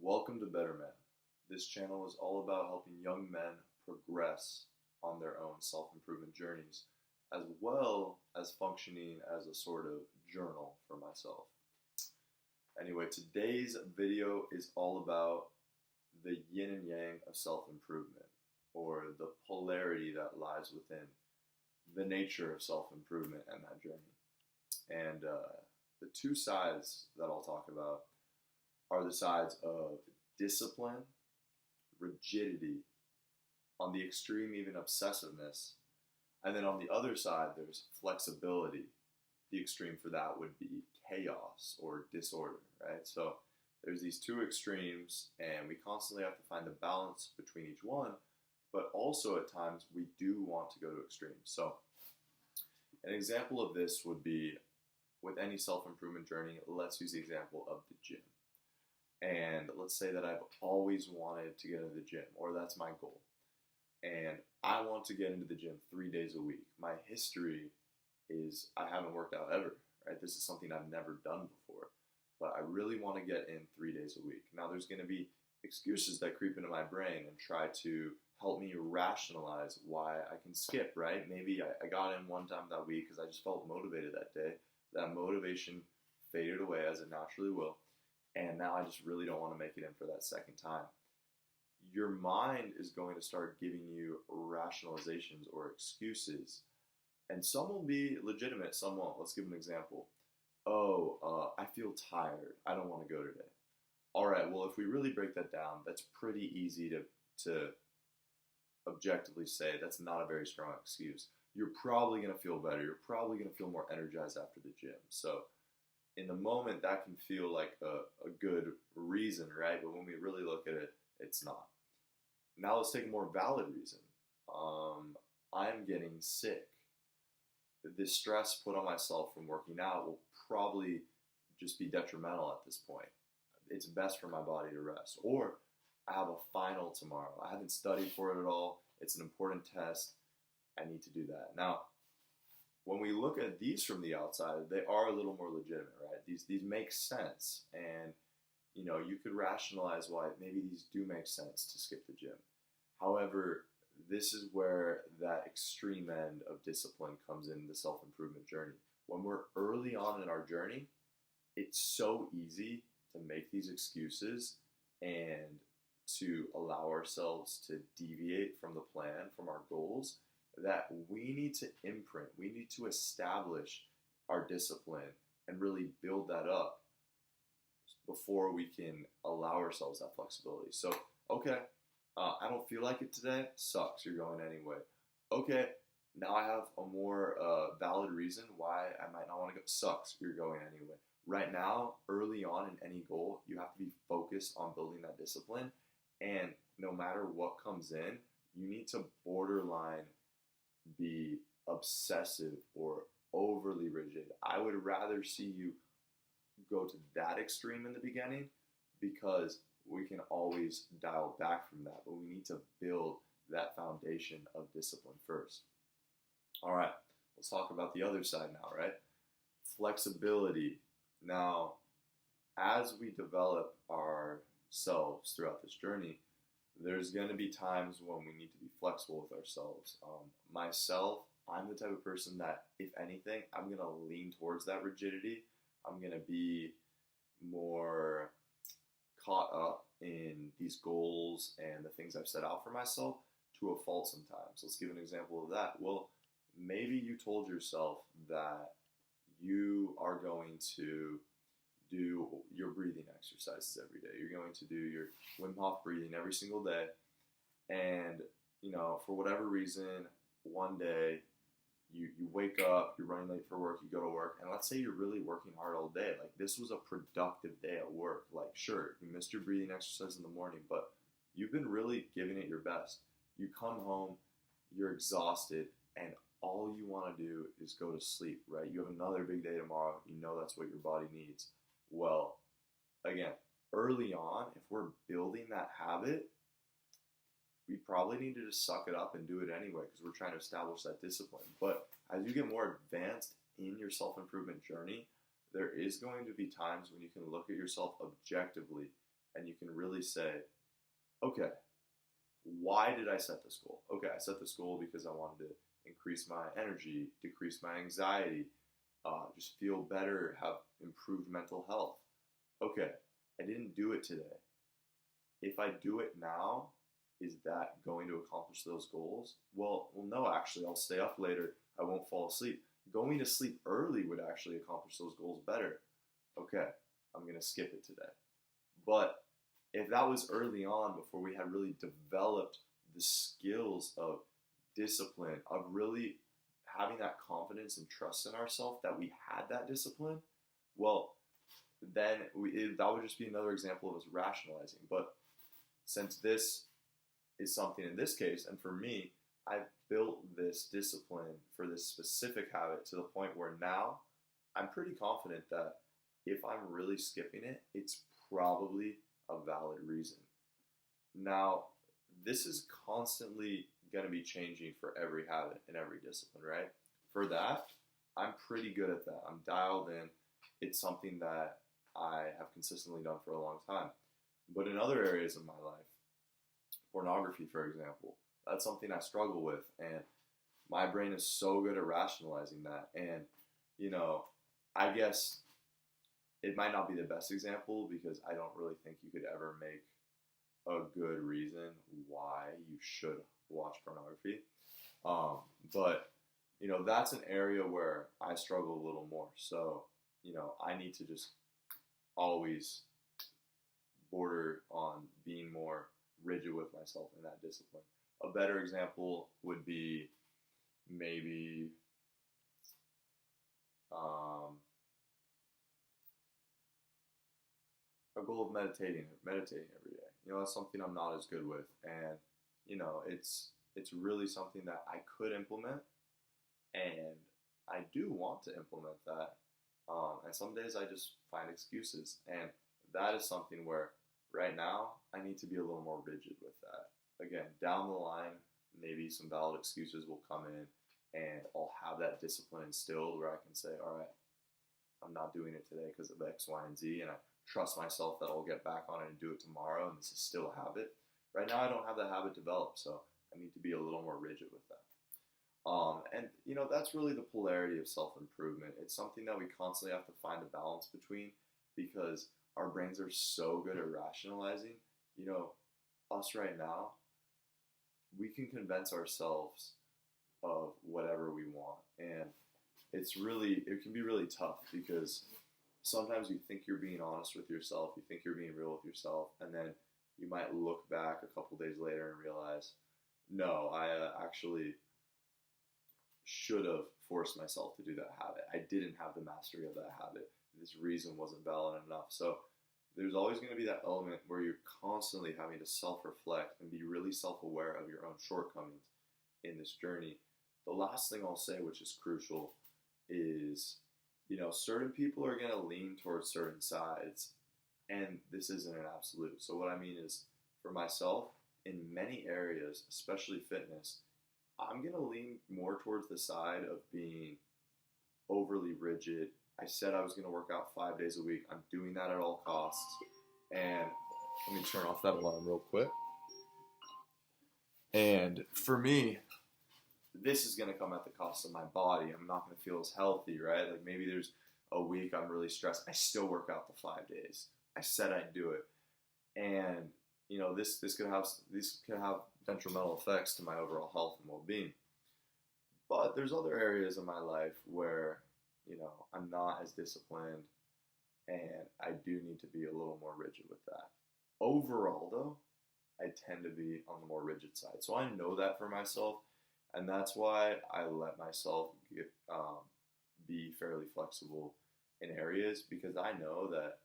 Welcome to Better Men. This channel is all about helping young men progress on their own self-improvement journeys, as well as functioning as a sort of journal for myself. Anyway, today's video is all about the yin and yang of self-improvement, or the polarity that lies within the nature of self-improvement and that journey. And the two sides that I'll talk about are the sides of discipline, rigidity, on the extreme even obsessiveness, and then on the other side there's flexibility. The extreme for that would be chaos or disorder, right? So there's these two extremes, and we constantly have to find the balance between each one, but also at times we do want to go to extremes. So an example of this would be with any self-improvement journey. Let's use the example of the gym. And let's say that I've always wanted to get into the gym, or that's my goal. And I want to get into the gym 3 days a week. My history is I haven't worked out ever, right? This is something I've never done before, but I really want to get in 3 days a week. Now there's going to be excuses that creep into my brain and try to help me rationalize why I can skip, right? Maybe I got in one time that week because I just felt motivated that day. That motivation faded away, as it naturally will. And now I just really don't want to make it in for that second time. Your mind is going to start giving you rationalizations or excuses. And some will be legitimate, some won't. Let's give an example. I feel tired. I don't want to go today. All right, well, if we really break that down, that's pretty easy to objectively say that's not a very strong excuse. You're probably going to feel better. You're probably going to feel more energized after the gym. So in the moment, that can feel like a good reason, right? But when we really look at it, it's not. Now let's take a more valid reason. I'm getting sick. The stress put on myself from working out will probably just be detrimental at this point. It's best for my body to rest. Or I have a final tomorrow. I haven't studied for it at all. It's an important test. I need to do that. Now, when we look at these from the outside, they are a little more legitimate, right? These make sense, and you could rationalize why maybe these do make sense to skip the gym. However, this is where that extreme end of discipline comes in the self-improvement journey. When we're early on in our journey, it's so easy to make these excuses and to allow ourselves to deviate from the plan, from our goals, that we need to imprint, we need to establish our discipline and really build that up before we can allow ourselves that flexibility. So, okay, I don't feel like it today, sucks, you're going anyway. Okay, now I have a more valid reason why I might not want to go, sucks, you're going anyway. Right now, early on in any goal, you have to be focused on building that discipline, and no matter what comes in, you need to borderline be obsessive or overly rigid. I would rather see you go to that extreme in the beginning, because we can always dial back from that, but we need to build that foundation of discipline first. All right, let's talk about the other side now, right? Flexibility. Now, as we develop ourselves throughout this journey, there's going to be times when we need to be flexible with ourselves. Myself, I'm the type of person that, if anything, I'm going to lean towards that rigidity. I'm going to be more caught up in these goals and the things I've set out for myself to a fault sometimes. Let's give an example of that. Well, maybe you told yourself that you are going to do your breathing exercises every day. You're going to do your Wim Hof breathing every single day. And, for whatever reason, one day you wake up, you're running late for work, you go to work, and let's say you're really working hard all day. Like, this was a productive day at work. Like, sure, you missed your breathing exercise in the morning, but you've been really giving it your best. You come home, you're exhausted, and all you want to do is go to sleep, right? You have another big day tomorrow. You know that's what your body needs. Well, again, early on, if we're building that habit, we probably need to just suck it up and do it anyway, because we're trying to establish that discipline. But as you get more advanced in your self-improvement journey, there is going to be times when you can look at yourself objectively and you can really say, okay, why did I set this goal? Okay, I set this goal because I wanted to increase my energy, decrease my anxiety, just feel better, have improved mental health. Okay, I didn't do it today. If I do it now, is that going to accomplish those goals? Well, no, actually, I'll stay up later. I won't fall asleep. Going to sleep early would actually accomplish those goals better. Okay, I'm going to skip it today. But if that was early on, before we had really developed the skills of discipline, of really having that confidence and trust in ourselves that we had that discipline, well, then that would just be another example of us rationalizing. But since this is something in this case, and for me, I've built this discipline for this specific habit to the point where now I'm pretty confident that if I'm really skipping it, it's probably a valid reason. Now, this is constantly going to be changing for every habit and every discipline, right? For that, I'm pretty good at that. I'm dialed in. It's something that I have consistently done for a long time. But in other areas of my life, pornography, for example, that's something I struggle with. And my brain is so good at rationalizing that. And, I guess it might not be the best example because I don't really think you could ever make a good reason why you should watch pornography. But, that's an area where I struggle a little more. So, I need to just always border on being more rigid with myself in that discipline. A better example would be maybe a goal of meditating every day. That's something I'm not as good with, and it's really something that I could implement, and I do want to implement that. And some days I just find excuses, and that is something where right now I need to be a little more rigid with that. Again, down the line, maybe some valid excuses will come in, and I'll have that discipline instilled where I can say, all right, I'm not doing it today because of X, Y, and Z, and I trust myself that I'll get back on it and do it tomorrow, and this is still a habit. Right now I don't have that habit developed, so I need to be a little more rigid with that. And that's really the polarity of self-improvement. It's something that we constantly have to find a balance between because our brains are so good at rationalizing. Us right now, we can convince ourselves of whatever we want. And it can be really tough because sometimes you think you're being honest with yourself, you think you're being real with yourself, and then you might look back a couple days later and realize, no, I actually should have forced myself to do that habit. I didn't have the mastery of that habit. This reason wasn't valid enough. So there's always going to be that element where you're constantly having to self-reflect and be really self-aware of your own shortcomings in this journey. The last thing I'll say, which is crucial, is, certain people are going to lean towards certain sides, and this isn't an absolute. So what I mean is, for myself, in many areas, especially fitness, I'm going to lean more towards the side of being overly rigid. I said I was going to work out 5 days a week. I'm doing that at all costs. And let me turn off that alarm real quick. And for me, this is going to come at the cost of my body. I'm not going to feel as healthy, right? Like maybe there's a week I'm really stressed. I still work out the 5 days. I said I'd do it. And this could have detrimental effects to my overall health and well-being. But there's other areas of my life where, I'm not as disciplined, and I do need to be a little more rigid with that. Overall, though, I tend to be on the more rigid side. So I know that for myself, and that's why I let myself be fairly flexible in areas, because I know that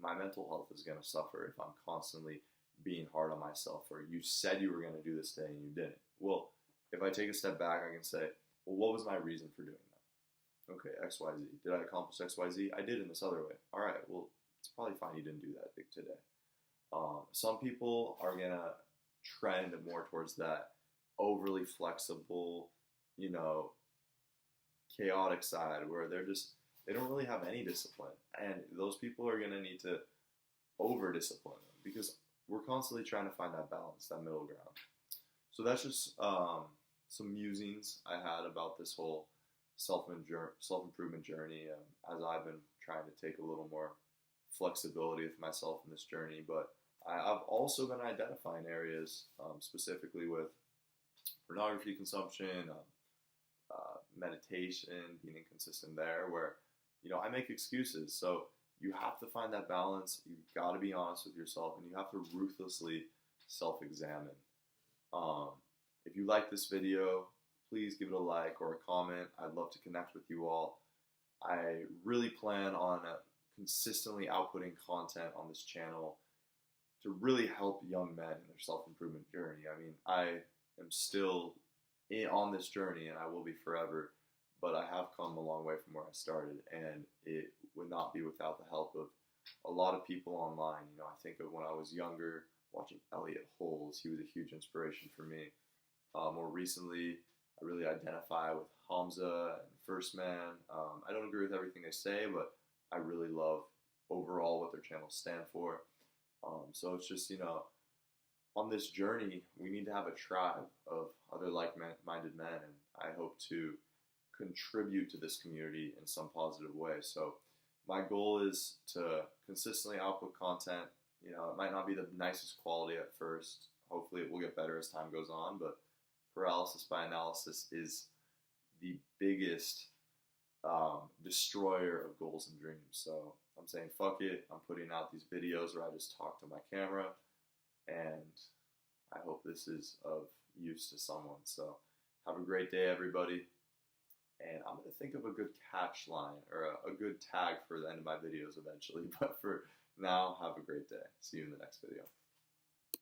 my mental health is going to suffer if I'm constantly being hard on myself, or you said you were going to do this today and you didn't. Well, if I take a step back, I can say, well, what was my reason for doing that? Okay, X, Y, Z. Did I accomplish X, Y, Z? I did in this other way. All right, well, it's probably fine you didn't do that big today. Some people are going to trend more towards that overly flexible, chaotic side where they don't really have any discipline. And those people are going to need to over-discipline them because we're constantly trying to find that balance, that middle ground. So that's just some musings I had about this whole self-improvement journey, as I've been trying to take a little more flexibility with myself in this journey. But I've also been identifying areas, specifically with pornography consumption, meditation, being inconsistent there, where I make excuses. So you have to find that balance. You've got to be honest with yourself, and you have to ruthlessly self-examine. If you like this video, please give it a like or a comment. I'd love to connect with you all. I really plan on consistently outputting content on this channel to really help young men in their self-improvement journey. I mean, I am still on this journey, and I will be forever, but I have come a long way from where I started, and it would not be without the help of a lot of people online. I think of when I was younger, watching Elliot Holes. He was a huge inspiration for me. More recently, I really identify with Hamza and First Man. I don't agree with everything they say, but I really love overall what their channels stand for. So it's just, on this journey, we need to have a tribe of other like-minded men, and I hope to contribute to this community in some positive way. So my goal is to consistently output content. It might not be the nicest quality at first. Hopefully it will get better as time goes on, but paralysis by analysis is the biggest destroyer of goals and dreams. So I'm saying fuck it. I'm putting out these videos where I just talk to my camera, and I hope this is of use to someone. So have a great day, everybody. And I'm going to think of a good catch line or a good tag for the end of my videos eventually. But for now, have a great day. See you in the next video.